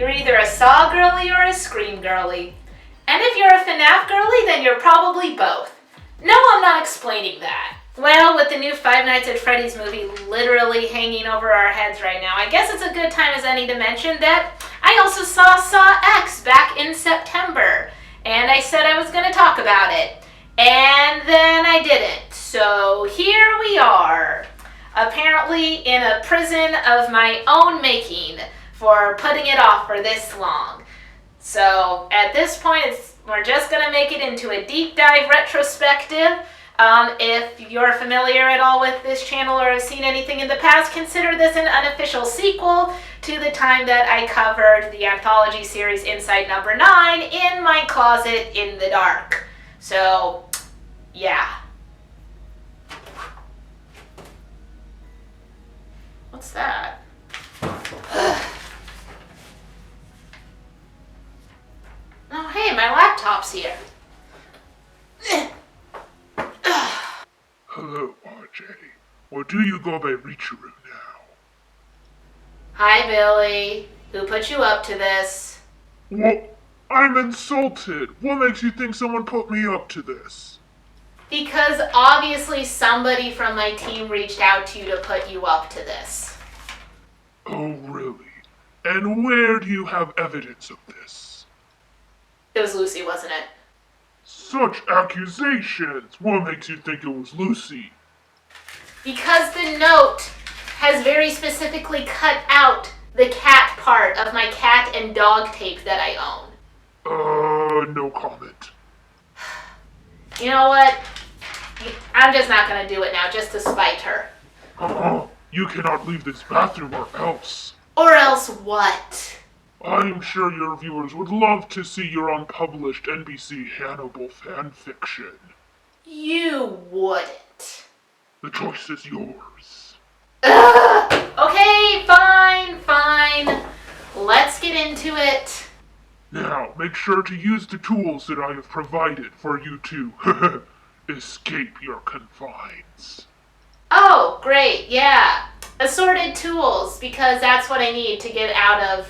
You're either a Saw Girlie or a Scream Girlie. And if you're a FNAF Girlie, then you're probably both. No, I'm not explaining that. Well, with the new Five Nights at Freddy's movie literally hanging over our heads right now, I guess it's a good time as any to mention that I also saw Saw X back in September. And I said I was going to talk about it. And then I didn't. So here we are. Apparently in a prison of my own making for putting it off for this long. So at this point, we're just going to make it into a deep dive retrospective. If you're familiar at all with this channel or have seen anything in the past, consider this an unofficial sequel to the time that I covered the anthology series Inside Number 9 in my closet in the dark. So, yeah. What's that? Oh, hey, my laptop's here. Hello, RJ. Or do you go by Richiru now? Hi, Billy. Who put you up to this? What? I'm insulted. What makes you think someone put me up to this? Because obviously somebody from my team reached out to you to put you up to this. Oh, really? And where do you have evidence of this? It was Lucy, wasn't it? Such accusations! What makes you think it was Lucy? Because the note has very specifically cut out the cat part of my cat and dog tape that I own. No comment. You know what? I'm just not gonna do it now, just to spite her. You cannot leave this bathroom or else. Or else what? I'm sure your viewers would love to see your unpublished NBC Hannibal fanfiction. You wouldn't. The choice is yours. Okay, fine. Let's get into it. Now, make sure to use the tools that I have provided for you to escape your confines. Oh, great, yeah. Assorted tools, because that's what I need to get out of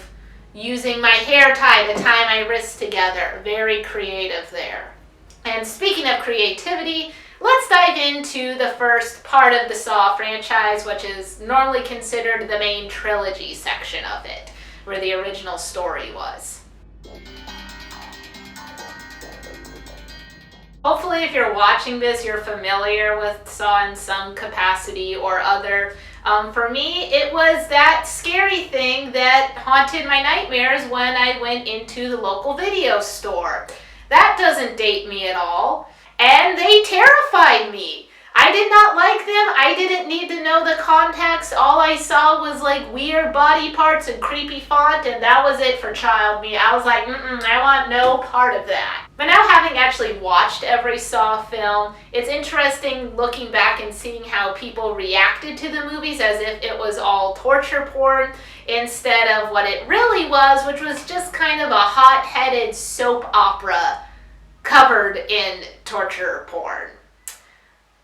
using my hair tie to tie my wrists together. Very creative there. And speaking of creativity, let's dive into the first part of the Saw franchise, which is normally considered the main trilogy section of it, where the original story was. Hopefully, if you're watching this, you're familiar with Saw in some capacity or other. For me, it was that scary thing that haunted my nightmares when I went into the local video store. That doesn't date me at all, and they terrified me. I did not like them. I didn't need to know the context. All I saw was like weird body parts and creepy font, and that was it for child me. I was like, I want no part of that. But now, having actually watched every Saw film, it's interesting looking back and seeing how people reacted to the movies as if it was all torture porn instead of what it really was, which was just kind of a hot-headed soap opera covered in torture porn.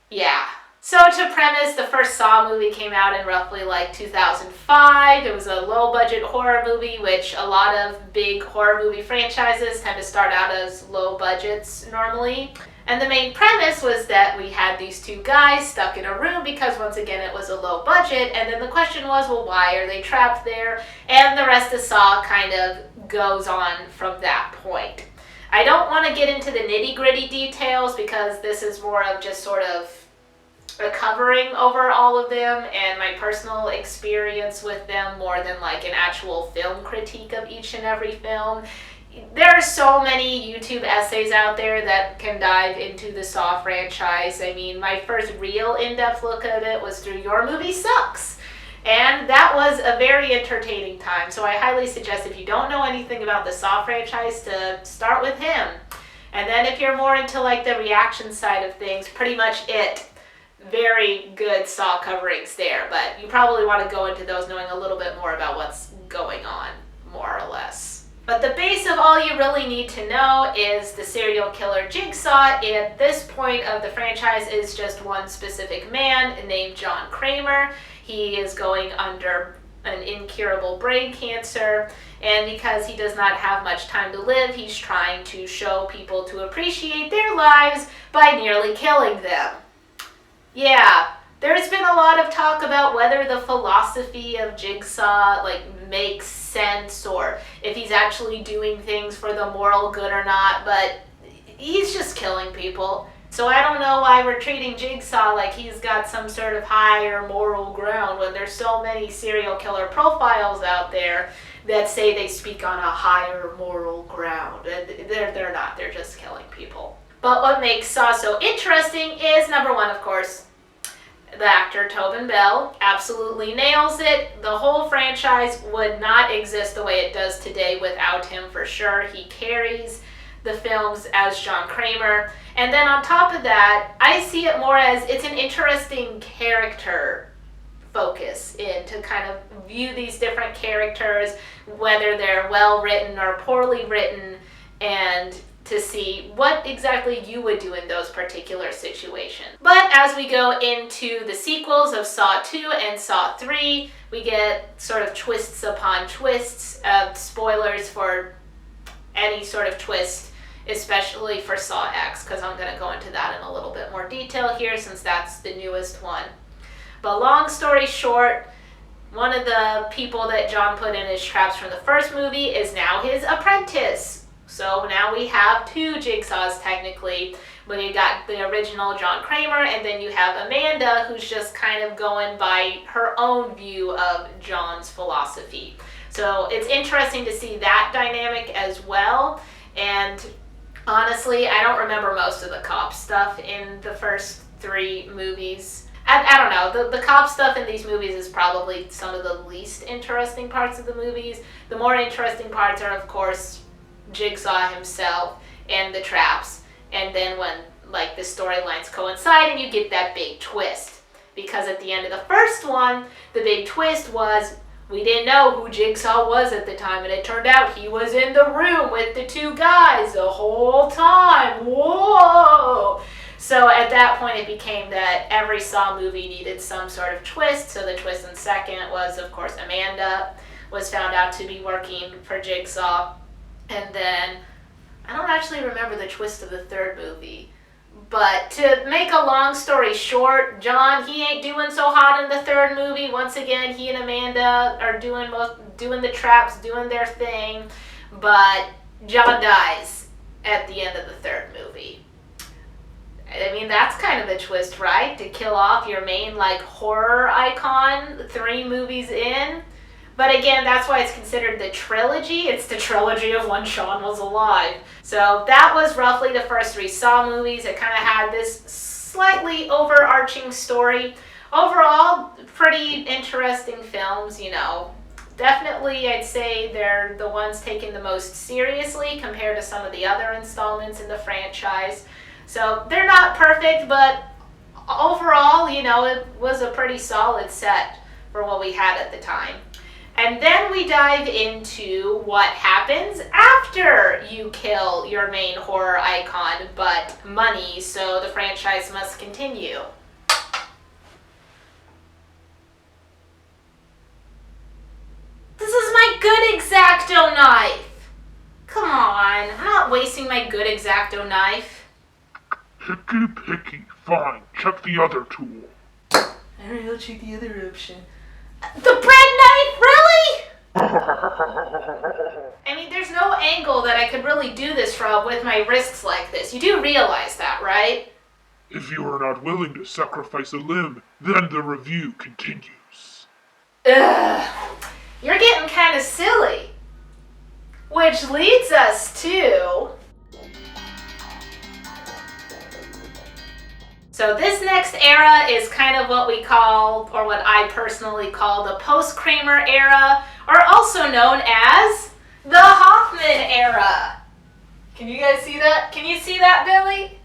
Yeah. So to premise, the first Saw movie came out in roughly like 2005. It was a low-budget horror movie, which a lot of big horror movie franchises tend to start out as low budgets normally. And the main premise was that we had these two guys stuck in a room because, once again, it was a low budget. And then the question was, well, why are they trapped there? And the rest of Saw kind of goes on from that point. I don't want to get into the nitty-gritty details because this is more of just sort of a covering over all of them and my personal experience with them more than like an actual film critique of each and every film. There are so many YouTube essays out there that can dive into the Saw franchise. I mean, my first real in-depth look at it was through Your Movie Sucks. And that was a very entertaining time. So I highly suggest, if you don't know anything about the Saw franchise, to start with him. And then if you're more into like the reaction side of things, pretty much it. Very good Saw coverings there. But you probably want to go into those knowing a little bit more about what's going on, more or less. But the base of all you really need to know is the serial killer Jigsaw. At this point of the franchise is just one specific man named John Kramer. He is going under an incurable brain cancer, And because he does not have much time to live, he's trying to show people to appreciate their lives by nearly killing them. Yeah, there's been a lot of talk about whether the philosophy of Jigsaw makes sense, or if he's actually doing things for the moral good or not, but he's just killing people. So I don't know why we're treating Jigsaw like he's got some sort of higher moral ground when there's so many serial killer profiles out there that say they speak on a higher moral ground. They're not, they're just killing people. But what makes Saw so interesting is, number one, of course, the actor Tobin Bell absolutely nails it. The whole franchise would not exist the way it does today without him, for sure. He carries the films as John Kramer. And then on top of that, I see it more as it's an interesting character focus in to kind of view these different characters, whether they're well written or poorly written, and to see what exactly you would do in those particular situations. But as we go into the sequels of Saw 2 and Saw 3, we get sort of twists upon twists, spoilers for any sort of twist, especially for Saw X, because I'm going to go into that in a little bit more detail here since that's the newest one. But long story short, one of the people that John put in his traps from the first movie is now his apprentice. So now we have two Jigsaws technically, when you got the original John Kramer, and then you have Amanda, who's just kind of going by her own view of John's philosophy. So it's interesting to see that dynamic as well. And honestly, I don't remember most of the cop stuff in the first three movies. I don't know, the cop stuff in these movies is probably some of the least interesting parts of the movies. The more interesting parts are, of course, Jigsaw himself and the traps, and then when the storylines coincide and you get that big twist. Because at the end of the first one, the big twist was we didn't know who Jigsaw was at the time, and it turned out he was in the room with the two guys the whole time. Whoa! So at that point it became that every Saw movie needed some sort of twist. So the twist in second was, of course, Amanda was found out to be working for Jigsaw. And then, I don't actually remember the twist of the third movie. But to make a long story short, John, he ain't doing so hot in the third movie. Once again, he and Amanda are doing the traps, doing their thing. But John dies at the end of the third movie. I mean, that's kind of a twist, right? To kill off your main, horror icon 3 movies in. But again, that's why it's considered the trilogy. It's the trilogy of when Sean was alive. So that was roughly the first 3 Saw movies. It kind of had this slightly overarching story. Overall, pretty interesting films, Definitely, I'd say they're the ones taken the most seriously compared to some of the other installments in the franchise. So they're not perfect, but overall, it was a pretty solid set for what we had at the time. And then we dive into what happens after you kill your main horror icon, but money, so the franchise must continue. This is my good X-Acto knife! Come on, I'm not wasting my good X-Acto knife. Picky. Fine. Check the other tool. Alright, I'll check the other option. The bread knife? Really? I mean, there's no angle that I could really do this from with my wrists like this. You do realize that, right? If you are not willing to sacrifice a limb, then the review continues. Ugh. You're getting kind of silly. Which leads us to... So this next era is kind of what we call, or what I personally call, the post-Kramer era, or also known as the Hoffman era. Can you guys see that? Can you see that, Billy?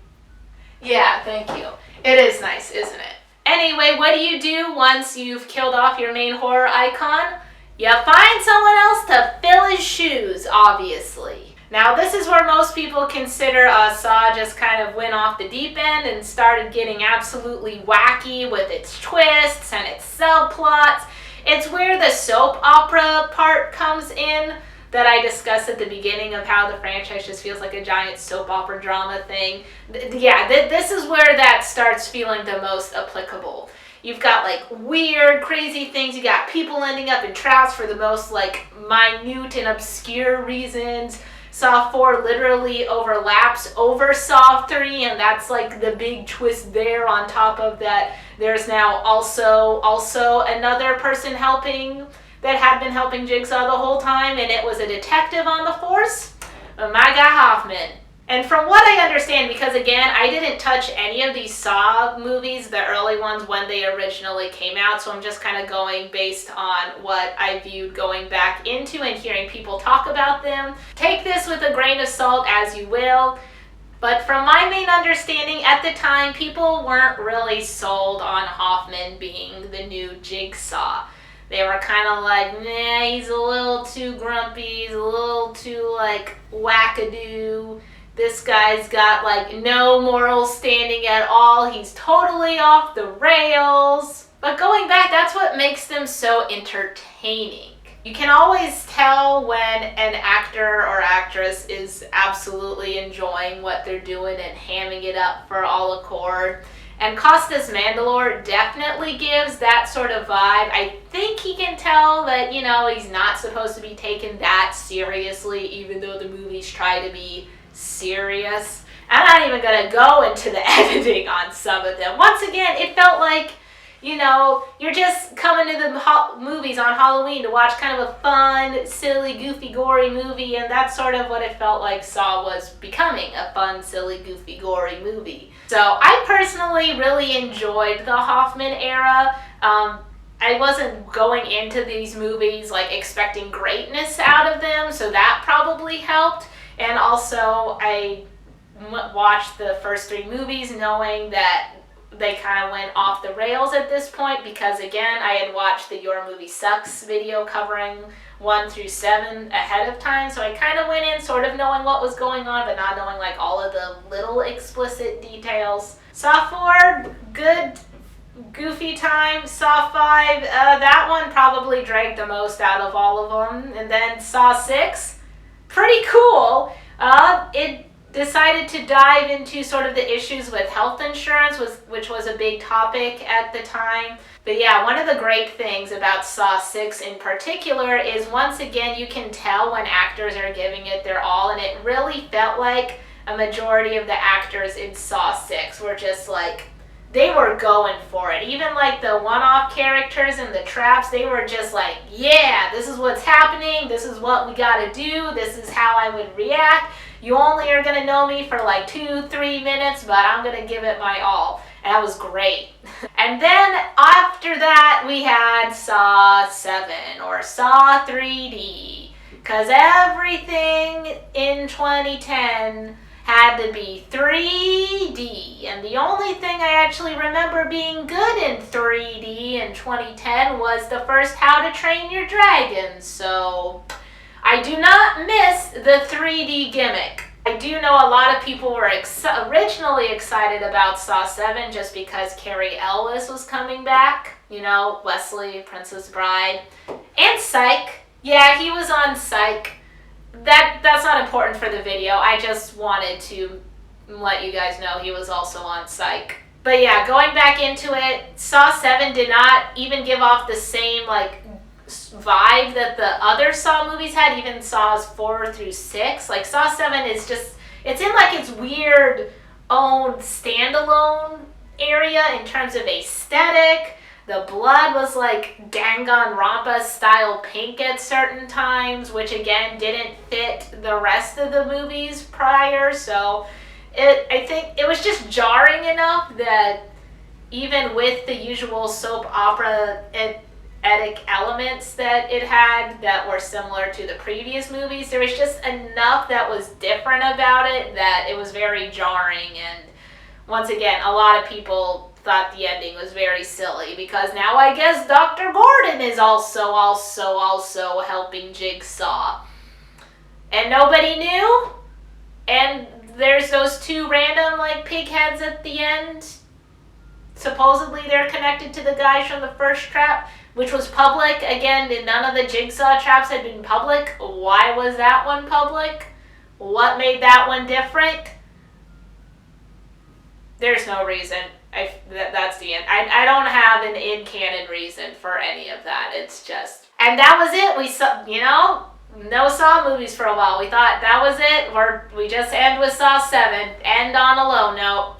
Yeah, thank you. It is nice, isn't it? Anyway, what do you do once you've killed off your main horror icon? You find someone else to fill his shoes, obviously. Now, this is where most people consider Saw just kind of went off the deep end and started getting absolutely wacky with its twists and its subplots. It's where the soap opera part comes in. that I discussed at the beginning of how the franchise just feels like a giant soap opera drama thing. This is where that starts feeling the most applicable. You've got like weird, crazy things. You got people ending up in traps for the most like minute and obscure reasons. Saw 4 literally overlaps over Saw 3, and that's like the big twist there. On top of that, there's now also another person helping that had been helping Jigsaw the whole time, and it was a detective on the force, my guy Hoffman. And from what I understand, because again, I didn't touch any of these Saw movies, the early ones, when they originally came out, so I'm just kind of going based on what I viewed going back into and hearing people talk about them. Take this with a grain of salt as you will, but from my main understanding at the time, people weren't really sold on Hoffman being the new Jigsaw. They were kind of like, nah, he's a little too grumpy, he's a little too like wackadoo. This guy's got like no moral standing at all. He's totally off the rails. But going back, that's what makes them so entertaining. You can always tell when an actor or actress is absolutely enjoying what they're doing and hamming it up for all accord. And Costas Mandylor definitely gives that sort of vibe. I think he can tell that, he's not supposed to be taken that seriously, even though the movies try to be serious. I'm not even going to go into the editing on some of them. Once again, it felt like, you're just coming to the movies on Halloween to watch kind of a fun, silly, goofy, gory movie, and that's sort of what it felt like Saw was becoming, a fun, silly, goofy, gory movie. So I personally really enjoyed the Hoffman era. I wasn't going into these movies like expecting greatness out of them, so that probably helped. And also, I watched the first 3 movies knowing that they kind of went off the rails at this point because, again, I had watched the Your Movie Sucks video covering 1 through 7 ahead of time, so I kind of went in sort of knowing what was going on, but not knowing like all of the little explicit details. Saw 4, good, goofy time. Saw 5, that one probably dragged the most out of all of them. And then Saw 6, pretty cool. It decided to dive into sort of the issues with health insurance, which was a big topic at the time. But yeah, one of the great things about Saw 6 in particular is, once again, you can tell when actors are giving it their all, and it really felt like a majority of the actors in Saw 6 were just like, they were going for it. Even like the one-off characters and the traps, they were just like, yeah, this is what's happening, this is what we gotta do, this is how I would react. You only are gonna know me for like 2-3 minutes, but I'm gonna give it my all. And that was great. And then after that, we had Saw 7 or Saw 3D. Because everything in 2010 had to be 3D. And the only thing I actually remember being good in 3D in 2010 was the first How to Train Your Dragon. So I do not miss the 3D gimmick. I do know a lot of people were originally excited about Saw 7 just because Cary Elwes was coming back. Wesley, Princess Bride. And Psych. Yeah, he was on Psych. That's not important for the video. I just wanted to let you guys know he was also on Psych. But yeah, going back into it, Saw 7 did not even give off the same vibe that the other Saw movies had, even Saws 4 through 6. Like Saw 7 is just, it's in like its weird own standalone area in terms of aesthetic. The blood was like Danganronpa style pink at certain times, which again didn't fit the rest of the movies prior. So I think it was just jarring enough that even with the usual soap opera etic elements that it had that were similar to the previous movies, there was just enough that was different about it that it was very jarring. And once again, a lot of people thought the ending was very silly because now I guess Dr. Gordon is also helping Jigsaw. And nobody knew? And there's those 2 random pig heads at the end. Supposedly they're connected to the guys from the first trap. which was public. Again, none of the Jigsaw traps had been public. Why was that one public? What made that one different? There's no reason. That's the end. I don't have an in-canon reason for any of that. It's just... And that was it. We saw, no Saw movies for a while. We thought that was it. We just end with Saw 7. End on a low note.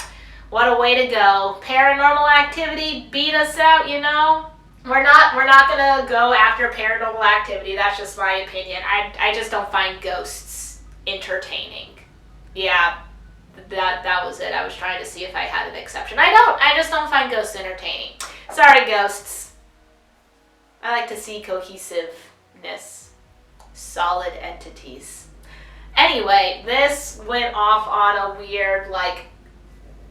What a way to go. Paranormal Activity beat us out, We're not gonna go after Paranormal Activity. That's just my opinion. I just don't find ghosts entertaining. Yeah, that was it. I was trying to see if I had an exception. I just don't find ghosts entertaining. Sorry, ghosts. I like to see cohesiveness. Solid entities. Anyway, this went off on a weird,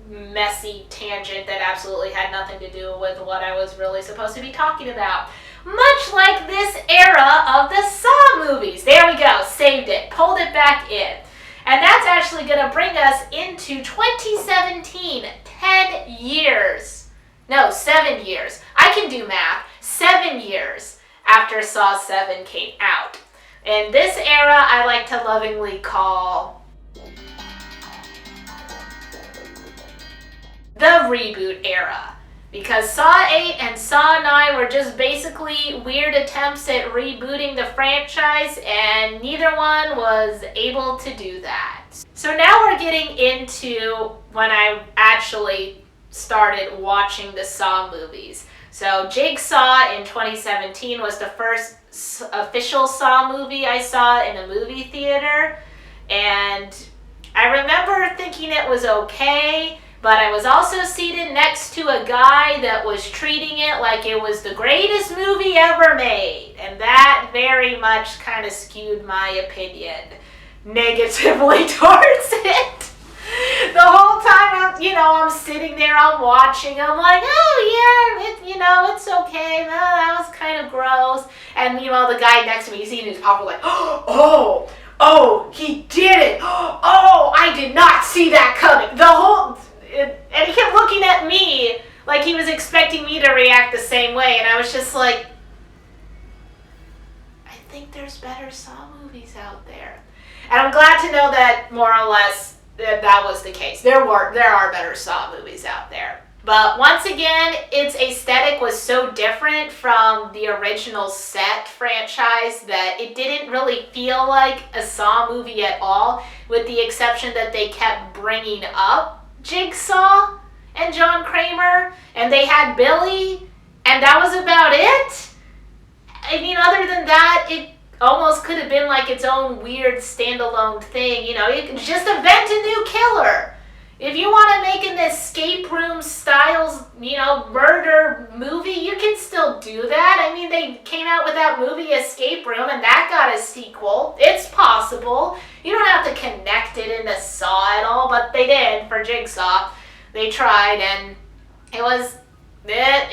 messy tangent that absolutely had nothing to do with what I was really supposed to be talking about. Much like this era of the Saw movies. There we go. Saved it. Pulled it back in. And that's actually going to bring us into 2017. 10 years. No, 7 years. I can do math. 7 years after Saw 7 came out. And this era I like to lovingly call the reboot era. Because Saw 8 and Saw 9 were just basically weird attempts at rebooting the franchise, and neither one was able to do that. So now we're getting into when I actually started watching the Saw movies. So Jigsaw in 2017 was the first official Saw movie I saw in a movie theater, and I remember thinking it was okay, but I was also seated next to a guy that was treating it like it was the greatest movie ever made, and that very much kind of skewed my opinion negatively towards it. The whole time, I'm sitting there, I'm watching, I'm like, oh yeah, it's okay, no, that was kind of gross. And the guy next to me, he's eating his popcorn like, oh, he did it. Oh, I did not see that coming. And he kept looking at me like he was expecting me to react the same way. And I was just like, I think there's better Saw movies out there. And I'm glad to know that more or less that was the case. There are better Saw movies out there. But once again, its aesthetic was so different from the original set franchise that it didn't really feel like a Saw movie at all, with the exception that they kept bringing up Jigsaw and John Kramer, and they had Billy, and that was about it. I mean, other than that, it almost could have been like its own weird standalone thing. You could just invent a new killer. If you want to make an escape room styles, murder movie, you can still do that. I mean, they came out with that movie Escape Room, and that got a sequel. It's possible. You don't have to connect it into Saw at all, but they did for Jigsaw. They tried, and it was meh.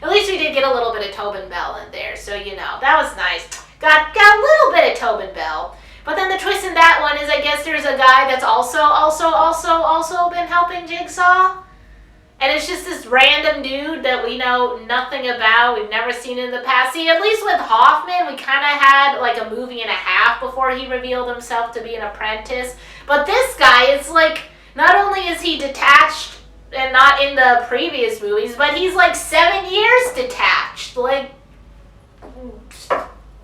At least we did get a little bit of Tobin Bell in there, so that was nice. Got a little bit of Tobin Bell. But then the twist in that one is I guess there's a guy that's also been helping Jigsaw. And it's just this random dude that we know nothing about. We've never seen in the past. See, at least with Hoffman, we kind of had like a movie and a half before he revealed himself to be an apprentice. But this guy, it's like, not only is he detached and not in the previous movies, but he's like 7 years detached. Like,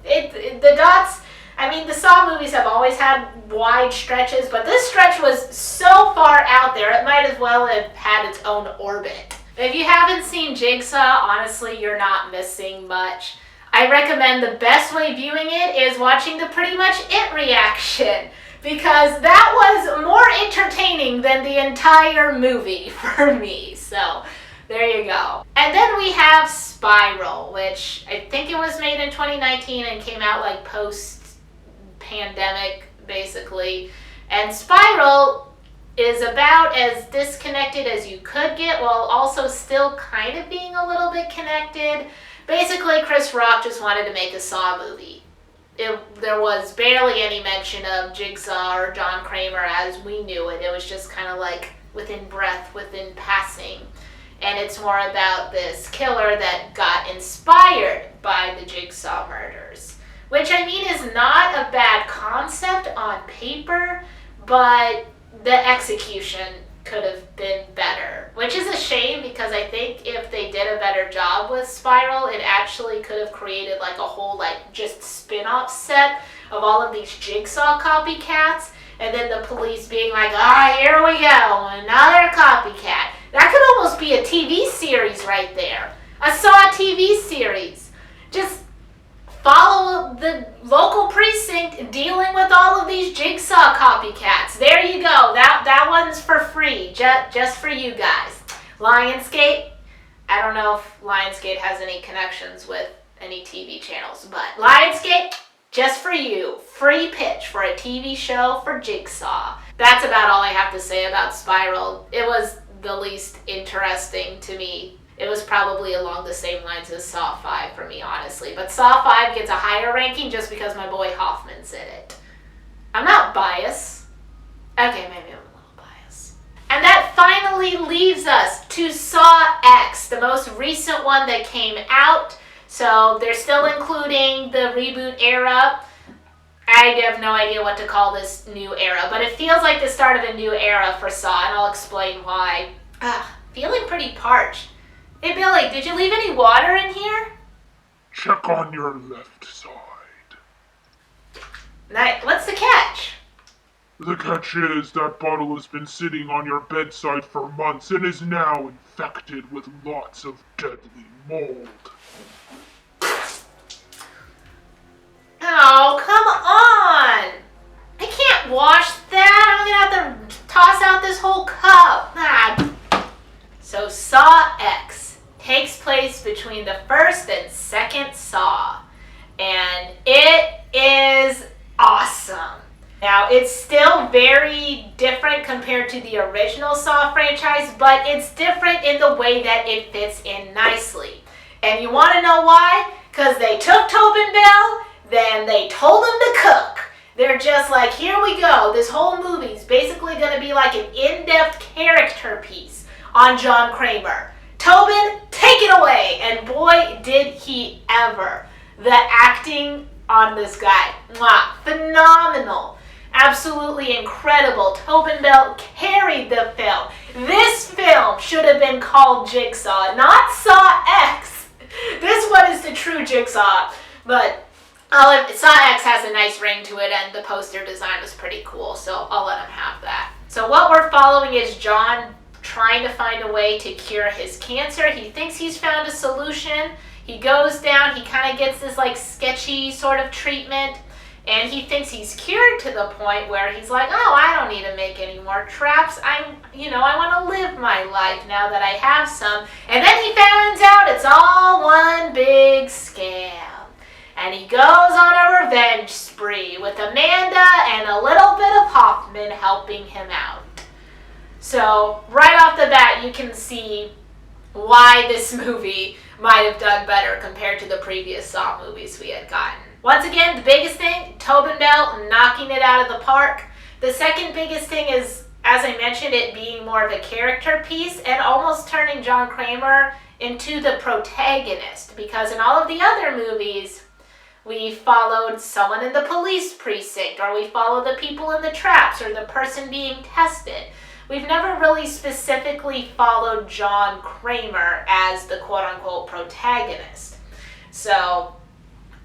the dots... I mean, the Saw movies have always had wide stretches, but this stretch was so far out there, it might as well have had its own orbit. If you haven't seen Jigsaw, honestly, you're not missing much. I recommend the best way viewing it is watching the Pretty Much It reaction, because that was more entertaining than the entire movie for me. So, there you go. And then we have Spiral, which I think it was made in 2019 and came out like post-pandemic, basically. And Spiral is about as disconnected as you could get, while also still kind of being a little bit connected. Basically, Chris Rock just wanted to make a Saw movie. There was barely any mention of Jigsaw or John Kramer as we knew it. It was just kind of like within breath, within passing. and it's more about this killer that got inspired by the Jigsaw murders. Which, I mean, is not a bad concept on paper, but the execution could have been better. Which is a shame, because I think if they did a better job with Spiral, it actually could have created like a whole just spin-off set of all of these Jigsaw copycats, and then the police being like, here we go, another copycat. That could almost be a TV series right there. A Saw TV series. Just follow the local precinct dealing with all of these Jigsaw copycats. There you go. That one's for free, just for you guys. Lionsgate, I don't know if Lionsgate has any connections with any TV channels, but Lionsgate, just for you. Free pitch for a TV show for Jigsaw. That's about all I have to say about Spiral. It was the least interesting to me. It was probably along the same lines as Saw 5 for me, honestly. But Saw 5 gets a higher ranking just because my boy Hoffman's in it. I'm not biased. Okay, maybe I'm a little biased. And that finally leaves us to Saw X, the most recent one that came out. So they're still including the reboot era. I have no idea what to call this new era, but it feels like the start of a new era for Saw, and I'll explain why. Feeling pretty parched. Hey Billy, did you leave any water in here? Check on your left side. What's the catch? The catch is that bottle has been sitting on your bedside for months and is now infected with lots of deadly mold. Oh, come on! I can't wash that. I'm gonna have to toss out this whole cup. So Saw X takes place between the first and second Saw, and it is awesome. Now, it's still very different compared to the original Saw franchise, but it's different in the way that it fits in nicely. And you want to know why? Because they took Tobin Bell, then they told him to cook. They're just like, here we go. This whole movie's basically going to be like an in-depth character piece on John Kramer. Tobin, take it away. And boy, did he ever. The acting on this guy, phenomenal. Absolutely incredible. Tobin Bell carried the film. This film should have been called Jigsaw, not Saw X. This one is the true Jigsaw, but Saw X has a nice ring to it, and the poster design was pretty cool, so I'll let him have that. So what we're following is John trying to find a way to cure his cancer. He thinks he's found a solution. He goes down, he kind of gets this like sketchy sort of treatment, and he thinks he's cured to the point where he's like, oh, I don't need to make any more traps. I want to live my life now that I have some. And then he finds out it's all one big scam. And he goes on a revenge spree with Amanda and a little bit of Hoffman helping him out. So right off the bat, you can see why this movie might have done better compared to the previous Saw movies we had gotten. Once again, the biggest thing, Tobin Bell knocking it out of the park. The second biggest thing is, as I mentioned, it being more of a character piece and almost turning John Kramer into the protagonist, because in all of the other movies, we followed someone in the police precinct, or we followed the people in the traps, or the person being tested. We've never really specifically followed John Kramer as the quote-unquote protagonist. So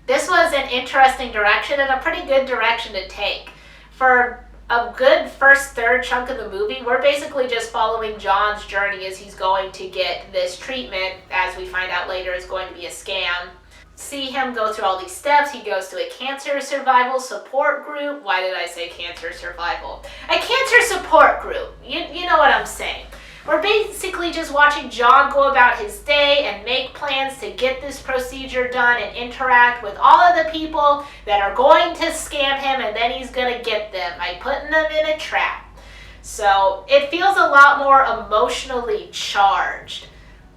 this was an interesting direction and a pretty good direction to take. For a good first third chunk of the movie, we're basically just following John's journey as he's going to get this treatment, as we find out later is going to be a scam. See him go through all these steps. He goes to a cancer survival support group. Why did I say cancer survival? A cancer support group. You know what I'm saying. We're basically just watching John go about his day and make plans to get this procedure done and interact with all of the people that are going to scam him, and then he's going to get them by putting them in a trap. So it feels a lot more emotionally charged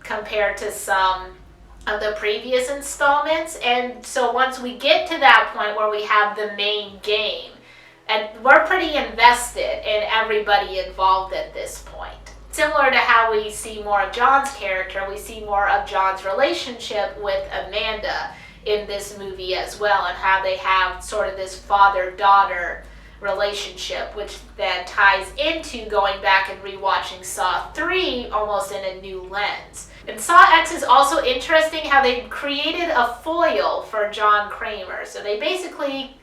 compared to some of the previous installments. And so once we get to that point where we have the main game, and we're pretty invested in everybody involved at this point. Similar to how we see more of John's character, we see more of John's relationship with Amanda in this movie as well, and how they have sort of this father-daughter relationship, which then ties into going back and rewatching Saw 3 almost in a new lens. And Saw X is also interesting how they created a foil for John Kramer. So they basically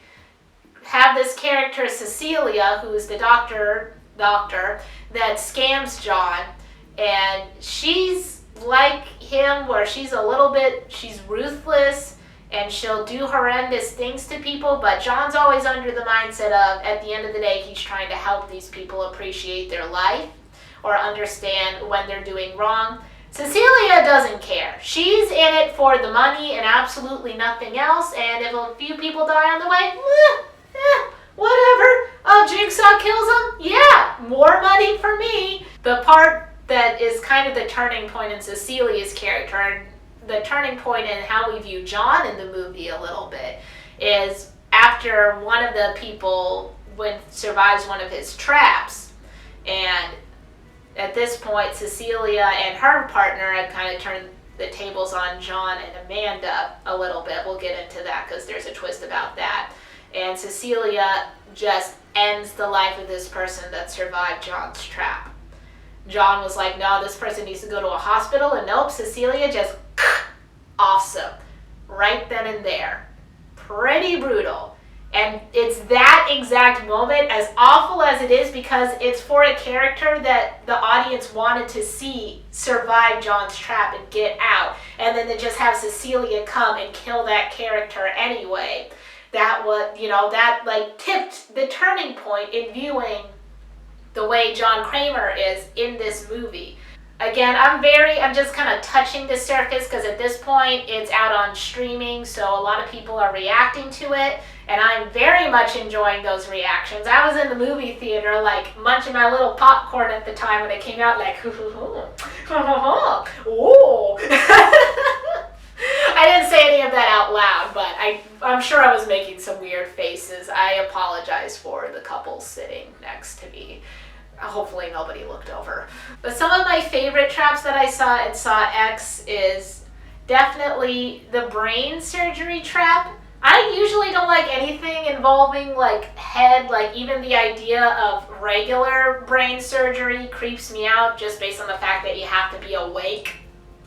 have this character, Cecilia, who is the doctor that scams John, and she's like him where she's ruthless and she'll do horrendous things to people, but John's always under the mindset of, at the end of the day, he's trying to help these people appreciate their life or understand when they're doing wrong. Cecilia doesn't care. She's in it for the money and absolutely nothing else, and if a few people die on the way, whatever. Oh, Jigsaw kills them? Yeah, more money for me. The part that is kind of the turning point in Cecilia's character, and the turning point in how we view John in the movie a little bit, is after one of the people survives one of his traps, and at this point, Cecilia and her partner had kind of turned the tables on John and Amanda a little bit. We'll get into that because there's a twist about that. And Cecilia just ends the life of this person that survived John's trap. John was like, no, this person needs to go to a hospital. And nope, Cecilia just awesome. Right then and there. Pretty brutal. And it's that exact moment, as awful as it is, because it's for a character that the audience wanted to see survive John's trap and get out. And then they just have Cecilia come and kill that character anyway. That tipped the turning point in viewing the way John Kramer is in this movie. Again, I'm just kind of touching the surface because at this point it's out on streaming, so a lot of people are reacting to it, and I'm very much enjoying those reactions. I was in the movie theater, like, munching my little popcorn at the time when it came out, like, ooh. I didn't say any of that out loud, but I'm sure I was making some weird faces. I apologize for the couple sitting next to me. Hopefully nobody looked over. But some of my favorite traps that I saw in Saw X is definitely the brain surgery trap. I usually don't like anything involving like head, like even the idea of regular brain surgery creeps me out just based on the fact that you have to be awake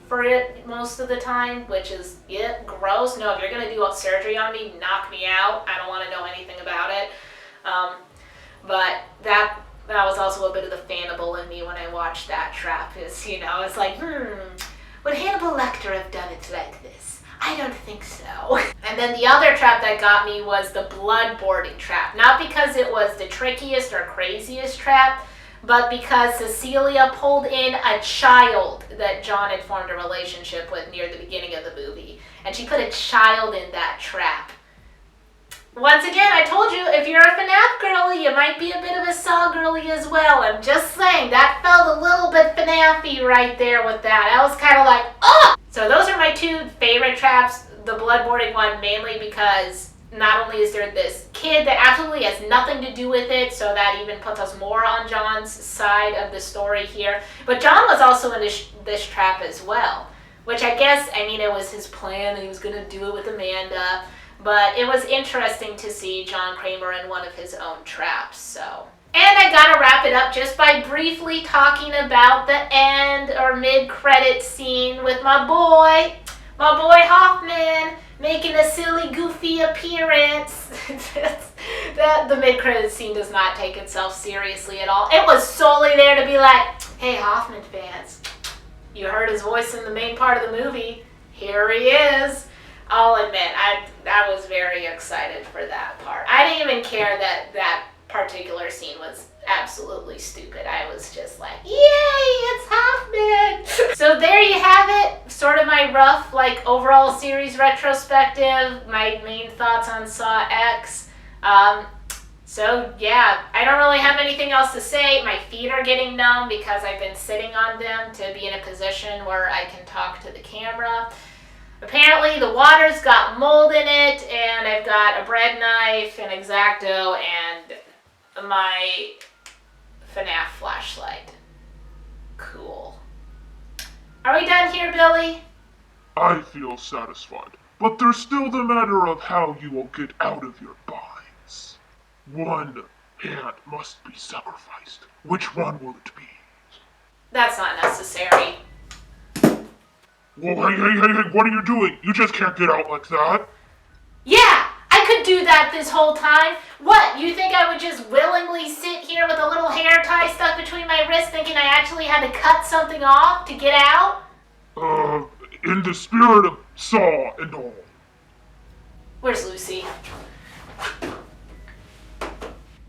for it most of the time, which is gross. No, if you're gonna do surgery on me, knock me out. I don't want to know anything about it. But that was also a bit of the Fannibal in me when I watched that trap. It's like, would Hannibal Lecter have done it like this? I don't think so. And then the other trap that got me was the bloodboarding trap. Not because it was the trickiest or craziest trap, but because Cecilia pulled in a child that John had formed a relationship with near the beginning of the movie. And she put a child in that trap. Once again, I told you, if you're a FNAF girly, you might be a bit of a Saw girly as well. I'm just saying, that felt a little bit FNAF-y right there with that. I was kind of like, oh! So those are my two favorite traps. The bloodboarding one mainly because not only is there this kid that absolutely has nothing to do with it, so that even puts us more on John's side of the story here. But John was also in this trap as well, which I guess, it was his plan and he was going to do it with Amanda. But it was interesting to see John Kramer in one of his own traps, so. And I gotta wrap it up just by briefly talking about the end or mid-credit scene with my boy Hoffman, making a silly, goofy appearance. The mid-credit scene does not take itself seriously at all. It was solely there to be like, hey, Hoffman fans, you heard his voice in the main part of the movie. Here he is. I'll admit, I was very excited for that part. I didn't even care that particular scene was absolutely stupid. I was just like, yay, it's Hoffman! So there you have it, sort of my rough, overall series retrospective, my main thoughts on Saw X. So yeah, I don't really have anything else to say. My feet are getting numb because I've been sitting on them to be in a position where I can talk to the camera. Apparently the water's got mold in it, and I've got a bread knife, an X-Acto, and my FNAF flashlight. Billy? I feel satisfied, but there's still the matter of how you will get out of your binds. One hand must be sacrificed. Which one will it be? That's not necessary. Whoa, hey, what are you doing? You just can't get out like that. Yeah, I could do that this whole time. What, you think I would just willingly sit here with a little hair tie stuck between my wrists thinking I actually had to cut something off to get out? In the spirit of Saw and all. Where's Lucy?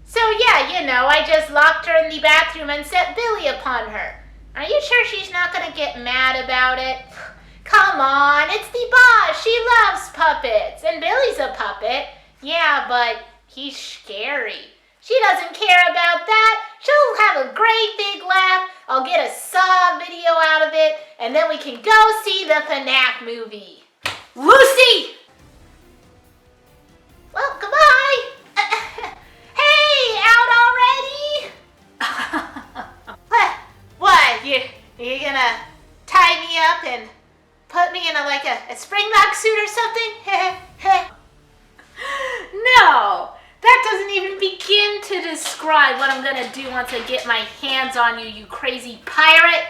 So yeah, I just locked her in the bathroom and set Billy upon her. Are you sure she's not gonna get mad about it? Come on, it's the boss. She loves puppets. And Billy's a puppet. Yeah, but he's scary. She doesn't care about that. She'll have a great big laugh. I'll get a Saw video out of it, and then we can go see the FNAF movie. Lucy! Well, goodbye. Hey, out already? What? You gonna tie me up and put me in a springlock suit or something? No, that doesn't even begin to describe what I'm gonna do once I get my hands on you, you crazy pirate.